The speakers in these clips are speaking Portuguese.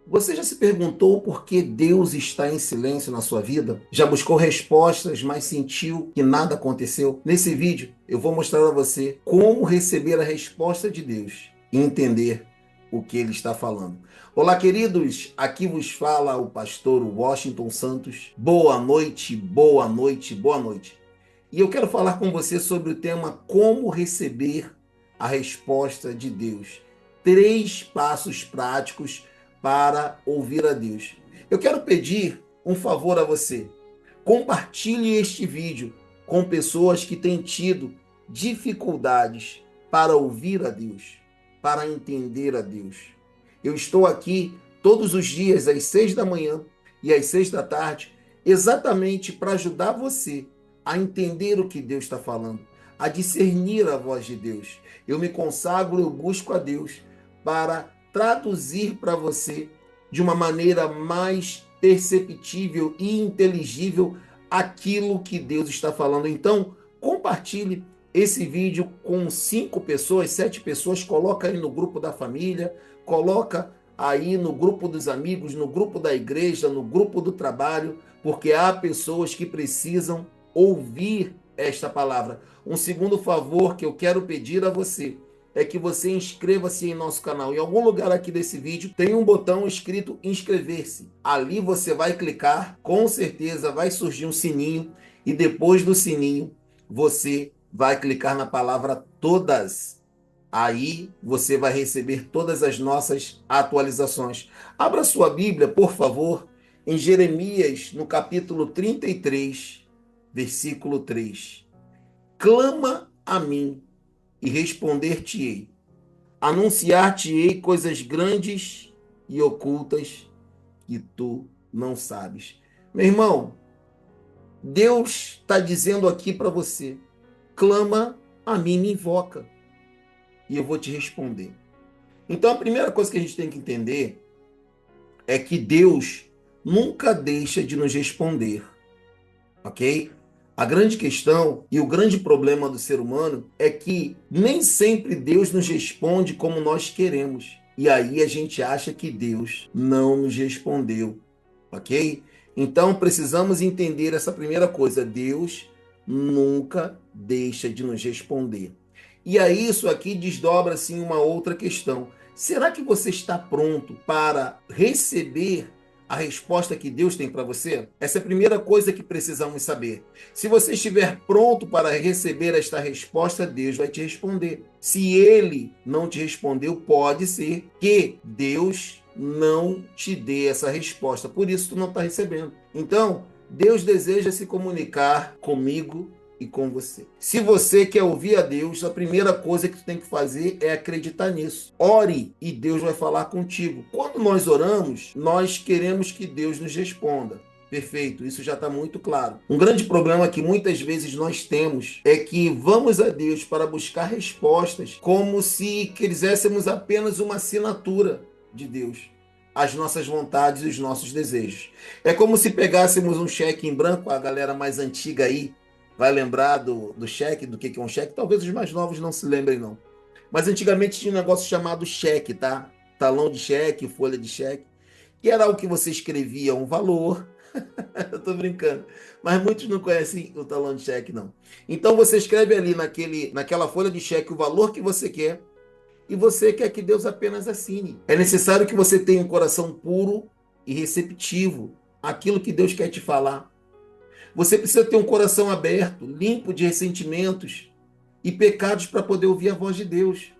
Você já se perguntou por que Deus está em silêncio na sua vida? Já buscou respostas, mas sentiu que nada aconteceu? Nesse vídeo, eu vou mostrar a você como receber a resposta de Deus e entender o que ele está falando. Olá, queridos. Aqui vos fala o pastor Washington Santos. Boa noite, boa noite, boa noite. E eu quero falar com você sobre o tema como receber a resposta de Deus. 3 passos práticos para ouvir a Deus. Eu quero pedir um favor a você. Compartilhe este vídeo com pessoas que têm tido dificuldades para ouvir a Deus, para entender a Deus. Eu estou aqui todos os dias às 6 da manhã e às 6 da tarde, exatamente para ajudar você a entender o que Deus está falando, a discernir a voz de Deus. Eu me consagro, eu busco a Deus para traduzir para você de uma maneira mais perceptível e inteligível aquilo que Deus está falando. Então, compartilhe esse vídeo com 5 pessoas, 7 pessoas, coloca aí no grupo da família, coloca aí no grupo dos amigos, no grupo da igreja, no grupo do trabalho, porque há pessoas que precisam ouvir esta palavra. Um segundo favor que eu quero pedir a você é que você inscreva-se em nosso canal. Em algum lugar aqui desse vídeo tem um botão escrito inscrever-se. Ali você vai clicar, com certeza vai surgir um sininho e depois do sininho você vai clicar na palavra todas. Aí você vai receber todas as nossas atualizações. Abra sua Bíblia, por favor, em Jeremias, no capítulo 33, versículo 3. Clama a mim e responder-te-ei. Anunciar-te-ei coisas grandes e ocultas que tu não sabes. Meu irmão, Deus está dizendo aqui para você: clama a mim, me invoca, e eu vou te responder. Então, a primeira coisa que a gente tem que entender é que Deus nunca deixa de nos responder, ok? A grande questão e o grande problema do ser humano é que nem sempre Deus nos responde como nós queremos. E aí a gente acha que Deus não nos respondeu, ok? Então precisamos entender essa primeira coisa: Deus nunca deixa de nos responder. E aí isso aqui desdobra assim uma outra questão. Será que você está pronto para receber a resposta que Deus tem para você? Essa é a primeira coisa que precisamos saber. Se você estiver pronto para receber esta resposta, Deus vai te responder. Se ele não te respondeu, pode ser que Deus não te dê essa resposta. Por isso tu não está recebendo. Então, Deus deseja se comunicar comigo e com você. Se você quer ouvir a Deus, a primeira coisa que tu tem que fazer é acreditar nisso. Ore e Deus vai falar contigo. Quando nós oramos, nós queremos que Deus nos responda. Perfeito, isso já está muito claro. Um grande problema que muitas vezes nós temos é que vamos a Deus para buscar respostas como se quiséssemos apenas uma assinatura de Deus, as nossas vontades e os nossos desejos. É como se pegássemos um cheque em branco, a galera mais antiga aí vai lembrar do cheque, do que é um cheque. Talvez os mais novos não se lembrem, não. Mas antigamente tinha um negócio chamado cheque, tá? Talão de cheque, folha de cheque, que era o que você escrevia um valor. Eu tô brincando. Mas muitos não conhecem o talão de cheque, não. Então você escreve ali naquela folha de cheque o valor que você quer e você quer que Deus apenas assine. É necessário que você tenha um coração puro e receptivo àquilo que Deus quer te falar. Você precisa ter um coração aberto, limpo de ressentimentos e pecados para poder ouvir a voz de Deus.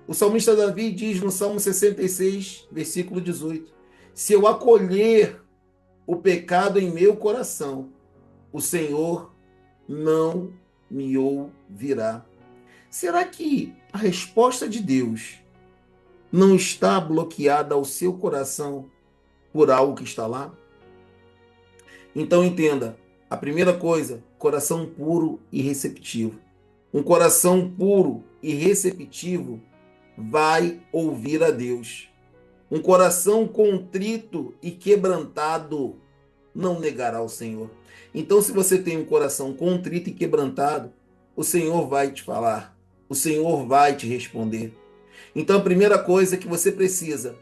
O salmista Davi diz no Salmo 66, versículo 18: Se eu acolher o pecado em meu coração, o Senhor não me ouvirá. Será que a resposta de Deus não está bloqueada ao seu coração por algo que está lá? Então entenda, a primeira coisa, coração puro e receptivo. Um coração puro e receptivo vai ouvir a Deus. Um coração contrito e quebrantado não negará o Senhor. Então, se você tem um coração contrito e quebrantado, o Senhor vai te falar, o Senhor vai te responder. Então, a primeira coisa que você precisa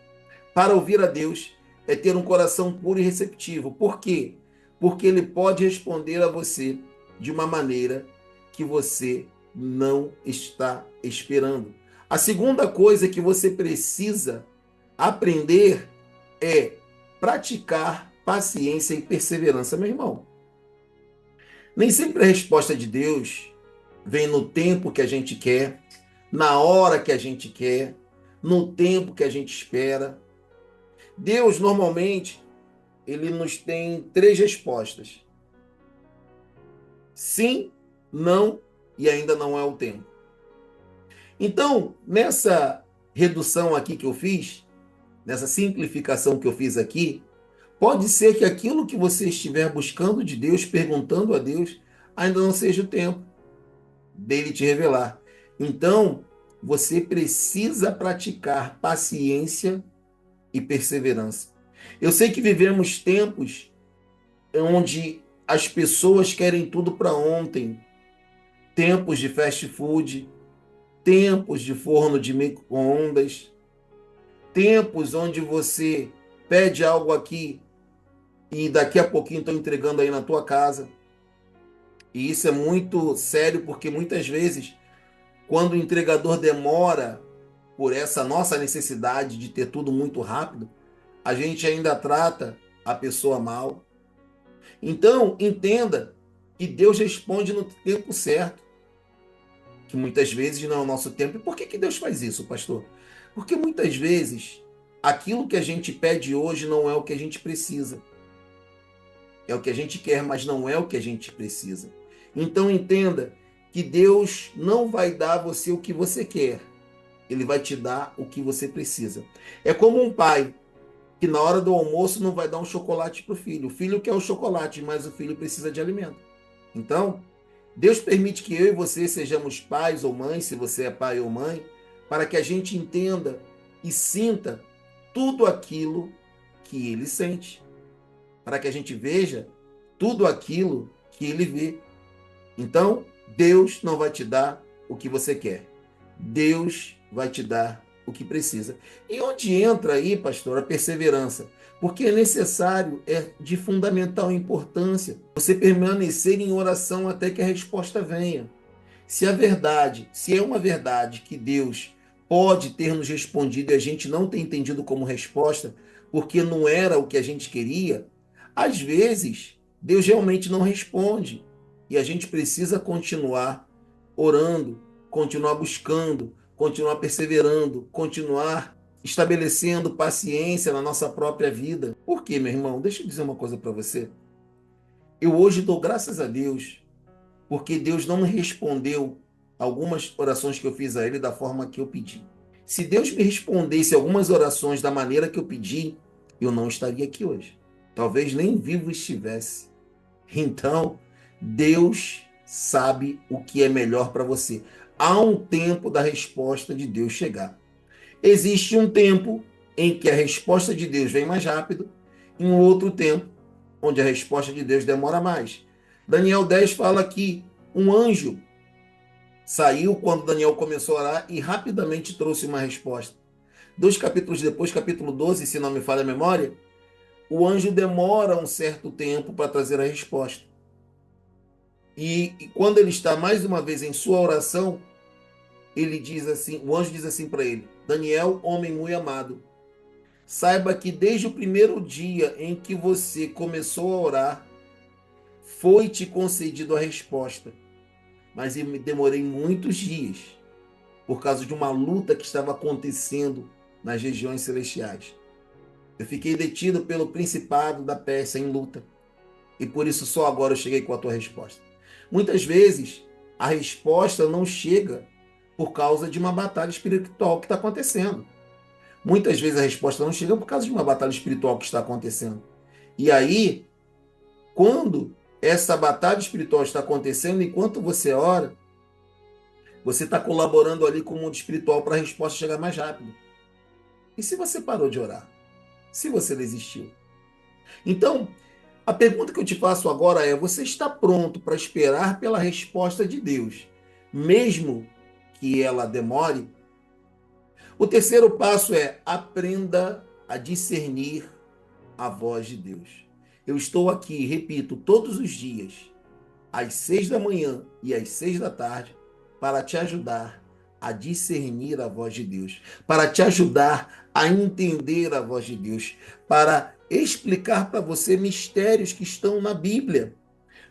para ouvir a Deus é ter um coração puro e receptivo. Por quê? Porque ele pode responder a você de uma maneira que você não está esperando. A segunda coisa que você precisa aprender é praticar paciência e perseverança, meu irmão. Nem sempre a resposta de Deus vem no tempo que a gente quer, na hora que a gente quer, no tempo que a gente espera. Deus, normalmente, ele nos tem três respostas: sim, não e ainda não é o tempo. Então, nessa redução aqui que eu fiz, nessa simplificação que eu fiz aqui, pode ser que aquilo que você estiver buscando de Deus, perguntando a Deus, ainda não seja o tempo dele te revelar. Então, você precisa praticar paciência e perseverança. Eu sei que vivemos tempos onde as pessoas querem tudo para ontem, tempos de fast food, tempos de forno de micro-ondas, tempos onde você pede algo aqui e daqui a pouquinho estão entregando aí na tua casa. E isso é muito sério porque muitas vezes, quando o entregador demora por essa nossa necessidade de ter tudo muito rápido, a gente ainda trata a pessoa mal. Então, entenda que Deus responde no tempo certo, que muitas vezes não é o nosso tempo. E por que Deus faz isso, pastor? Porque muitas vezes aquilo que a gente pede hoje não é o que a gente precisa. É o que a gente quer, mas não é o que a gente precisa. Então entenda que Deus não vai dar a você o que você quer. Ele vai te dar o que você precisa. É como um pai que na hora do almoço não vai dar um chocolate para o filho. O filho quer o chocolate, mas o filho precisa de alimento. Então, Deus permite que eu e você sejamos pais ou mães, se você é pai ou mãe, para que a gente entenda e sinta tudo aquilo que ele sente, para que a gente veja tudo aquilo que ele vê. Então, Deus não vai te dar o que você quer. Deus vai te dar o que precisa. E onde entra aí, pastor, a perseverança? Porque é necessário, é de fundamental importância, você permanecer em oração até que a resposta venha. Se é uma verdade que Deus pode ter nos respondido e a gente não tem entendido como resposta, porque não era o que a gente queria, às vezes Deus realmente não responde. E a gente precisa continuar orando, continuar buscando, continuar perseverando, continuar estabelecendo paciência na nossa própria vida. Por quê, meu irmão? Deixa eu dizer uma coisa para você. Eu hoje dou graças a Deus, porque Deus não me respondeu algumas orações que eu fiz a Ele da forma que eu pedi. Se Deus me respondesse algumas orações da maneira que eu pedi, eu não estaria aqui hoje. Talvez nem vivo estivesse. Então, Deus sabe o que é melhor para você. Há um tempo da resposta de Deus chegar. Existe um tempo em que a resposta de Deus vem mais rápido, e um outro tempo onde a resposta de Deus demora mais. Daniel 10 fala que um anjo saiu quando Daniel começou a orar e rapidamente trouxe uma resposta. 2 capítulos depois, capítulo 12, se não me falha a memória, o anjo demora um certo tempo para trazer a resposta. E quando ele está mais uma vez em sua oração, ele diz assim, o anjo diz assim para ele: Daniel, homem muito amado, saiba que desde o primeiro dia em que você começou a orar, foi-te concedido a resposta. Mas eu me demorei muitos dias por causa de uma luta que estava acontecendo nas regiões celestiais. Eu fiquei detido pelo principado da Pérsia em luta. E por isso só agora eu cheguei com a tua resposta. Muitas vezes a resposta não chega por causa de uma batalha espiritual que está acontecendo. Muitas vezes a resposta não chega por causa de uma batalha espiritual que está acontecendo. E aí, quando essa batalha espiritual está acontecendo, enquanto você ora, você está colaborando ali com o mundo espiritual para a resposta chegar mais rápido. E se você parou de orar? Se você desistiu? Então, a pergunta que eu te faço agora é: você está pronto para esperar pela resposta de Deus, mesmo que ela demore? O terceiro passo é: aprenda a discernir a voz de Deus. Eu estou aqui, repito, todos os dias, às 6 da manhã e às 6 da tarde, para te ajudar a discernir a voz de Deus, para te ajudar a entender a voz de Deus, para explicar para você mistérios que estão na Bíblia.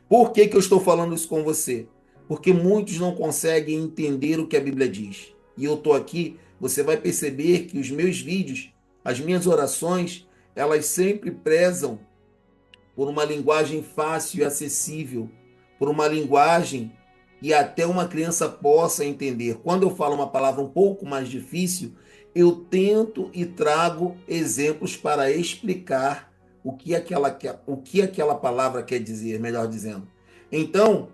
Por que eu estou falando isso com você? Porque muitos não conseguem entender o que a Bíblia diz. E eu estou aqui, você vai perceber que os meus vídeos, as minhas orações, elas sempre prezam por uma linguagem fácil e acessível, por uma linguagem que até uma criança possa entender. Quando eu falo uma palavra um pouco mais difícil, eu tento e trago exemplos para explicar o que aquela palavra quer dizer, melhor dizendo. Então,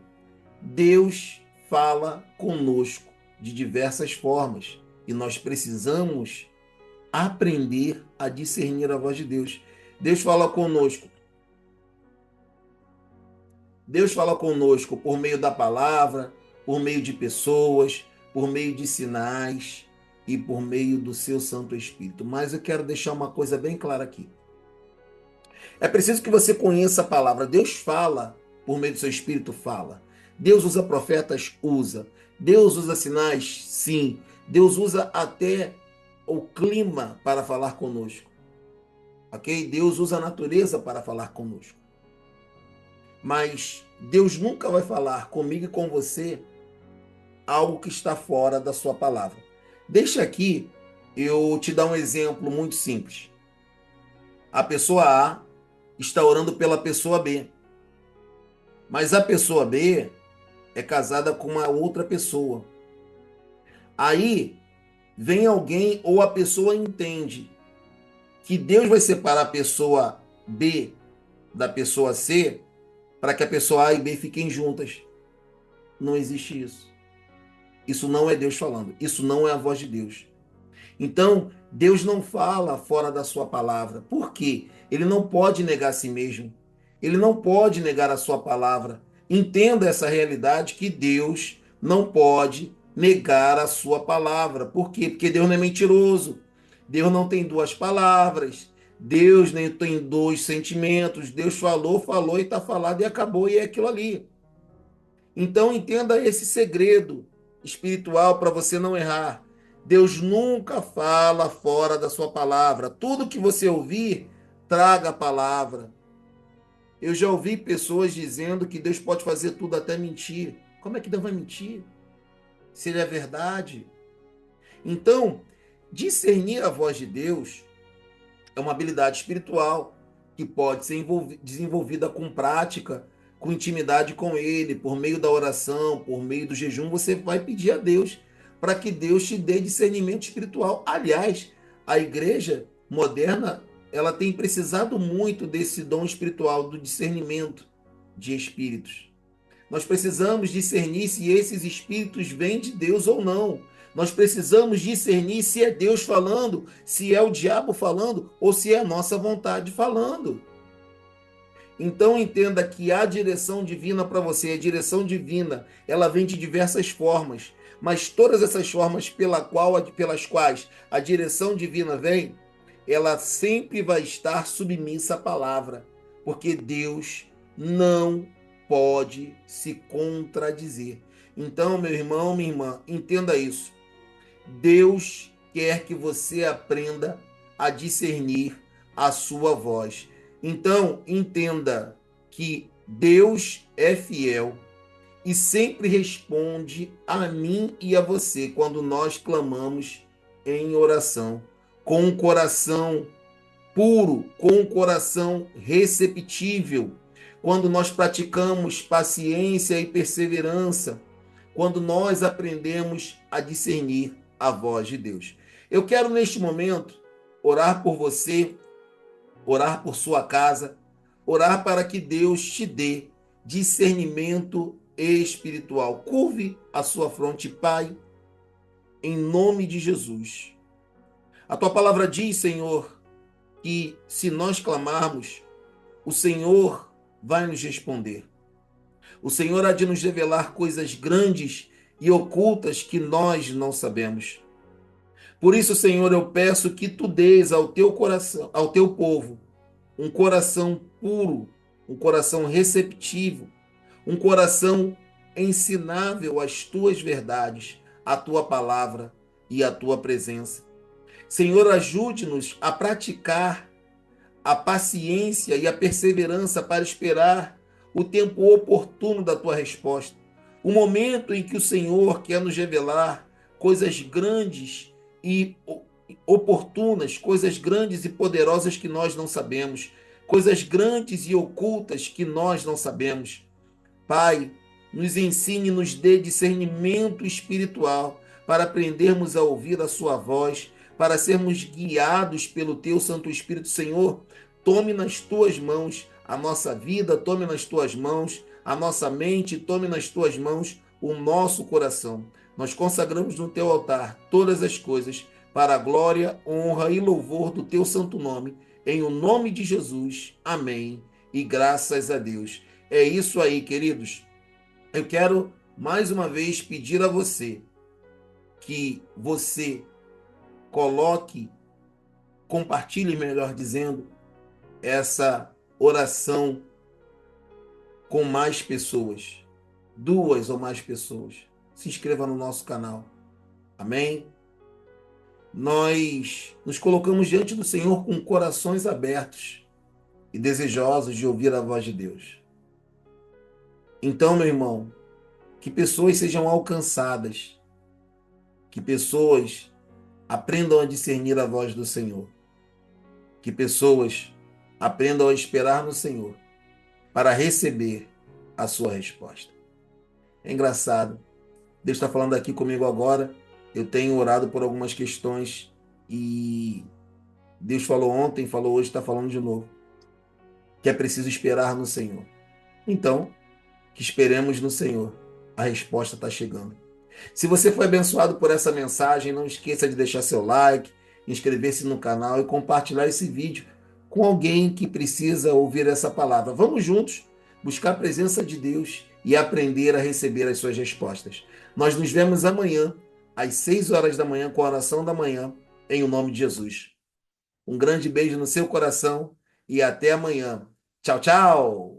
Deus fala conosco de diversas formas e nós precisamos aprender a discernir a voz de Deus. Deus fala conosco. Deus fala conosco por meio da palavra, por meio de pessoas, por meio de sinais e por meio do seu Santo Espírito. Mas eu quero deixar uma coisa bem clara aqui. É preciso que você conheça a palavra. Deus fala por meio do seu Espírito, fala. Deus usa profetas, usa. Deus usa sinais, sim. Deus usa até o clima para falar conosco. Ok? Deus usa a natureza para falar conosco. Mas Deus nunca vai falar comigo e com você algo que está fora da sua palavra. Deixa aqui eu te dar um exemplo muito simples. A pessoa A está orando pela pessoa B, mas a pessoa B é casada com uma outra pessoa. Aí vem alguém ou a pessoa entende que Deus vai separar a pessoa B da pessoa C para que a pessoa A e B fiquem juntas. Não existe isso. Isso não é Deus falando. Isso não é a voz de Deus. Então, Deus não fala fora da sua palavra. Por quê? Ele não pode negar a si mesmo. Ele não pode negar a sua palavra. Entenda essa realidade que Deus não pode negar a sua palavra. Por quê? Porque Deus não é mentiroso. Deus não tem duas palavras. Deus nem tem dois sentimentos. Deus falou, falou e está falado e acabou e é aquilo ali. Então entenda esse segredo espiritual para você não errar. Deus nunca fala fora da sua palavra. Tudo que você ouvir, traga a palavra. Eu já ouvi pessoas dizendo que Deus pode fazer tudo até mentir. Como é que Deus vai mentir? Se ele é verdade. Então, discernir a voz de Deus é uma habilidade espiritual que pode ser desenvolvida com prática, com intimidade com Ele, por meio da oração, por meio do jejum. Você vai pedir a Deus para que Deus te dê discernimento espiritual. Aliás, a igreja moderna, ela tem precisado muito desse dom espiritual, do discernimento de espíritos. Nós precisamos discernir se esses espíritos vêm de Deus ou não. Nós precisamos discernir se é Deus falando, se é o diabo falando ou se é a nossa vontade falando. Então entenda que a direção divina para você, a direção divina, ela vem de diversas formas, mas todas essas formas pelas quais a direção divina vem, ela sempre vai estar submissa à palavra, porque Deus não pode se contradizer. Então, meu irmão, minha irmã, entenda isso. Deus quer que você aprenda a discernir a sua voz. Então, entenda que Deus é fiel e sempre responde a mim e a você quando nós clamamos em oração, com um coração puro, com um coração receptível, quando nós praticamos paciência e perseverança, quando nós aprendemos a discernir a voz de Deus. Eu quero neste momento orar por você, orar por sua casa, orar para que Deus te dê discernimento espiritual. Curve a sua fronte, Pai, em nome de Jesus. A tua palavra diz, Senhor, que se nós clamarmos, o Senhor vai nos responder. O Senhor há de nos revelar coisas grandes e ocultas que nós não sabemos. Por isso, Senhor, eu peço que tu dês ao teu coração, ao teu povo, um coração puro, um coração receptivo, um coração ensinável às tuas verdades, à tua palavra e à tua presença. Senhor, ajude-nos a praticar a paciência e a perseverança para esperar o tempo oportuno da tua resposta. O momento em que o Senhor quer nos revelar coisas grandes e oportunas, coisas grandes e poderosas que nós não sabemos, coisas grandes e ocultas que nós não sabemos. Pai, nos ensine e nos dê discernimento espiritual para aprendermos a ouvir a sua voz, para sermos guiados pelo teu Santo Espírito. Senhor, tome nas tuas mãos a nossa vida, tome nas tuas mãos a nossa mente, tome nas tuas mãos o nosso coração. Nós consagramos no teu altar todas as coisas para a glória, honra e louvor do teu santo nome, em o nome de Jesus. Amém. E graças a Deus. É isso aí, queridos. Eu quero mais uma vez pedir a você que você coloque, compartilhe, melhor dizendo, essa oração com mais pessoas, 2 ou mais pessoas. Se inscreva no nosso canal. Amém? Nós nos colocamos diante do Senhor com corações abertos e desejosos de ouvir a voz de Deus. Então, meu irmão, que pessoas sejam alcançadas, que pessoas aprendam a discernir a voz do Senhor, que pessoas aprendam a esperar no Senhor para receber a sua resposta. É engraçado, Deus está falando aqui comigo agora, eu tenho orado por algumas questões e Deus falou ontem, falou hoje, está falando de novo, que é preciso esperar no Senhor. Então, que esperemos no Senhor, a resposta está chegando. Se você foi abençoado por essa mensagem, não esqueça de deixar seu like, inscrever-se no canal e compartilhar esse vídeo com alguém que precisa ouvir essa palavra. Vamos juntos buscar a presença de Deus e aprender a receber as suas respostas. Nós nos vemos amanhã, às 6 horas da manhã, com a oração da manhã, em o nome de Jesus. Um grande beijo no seu coração e até amanhã. Tchau, tchau!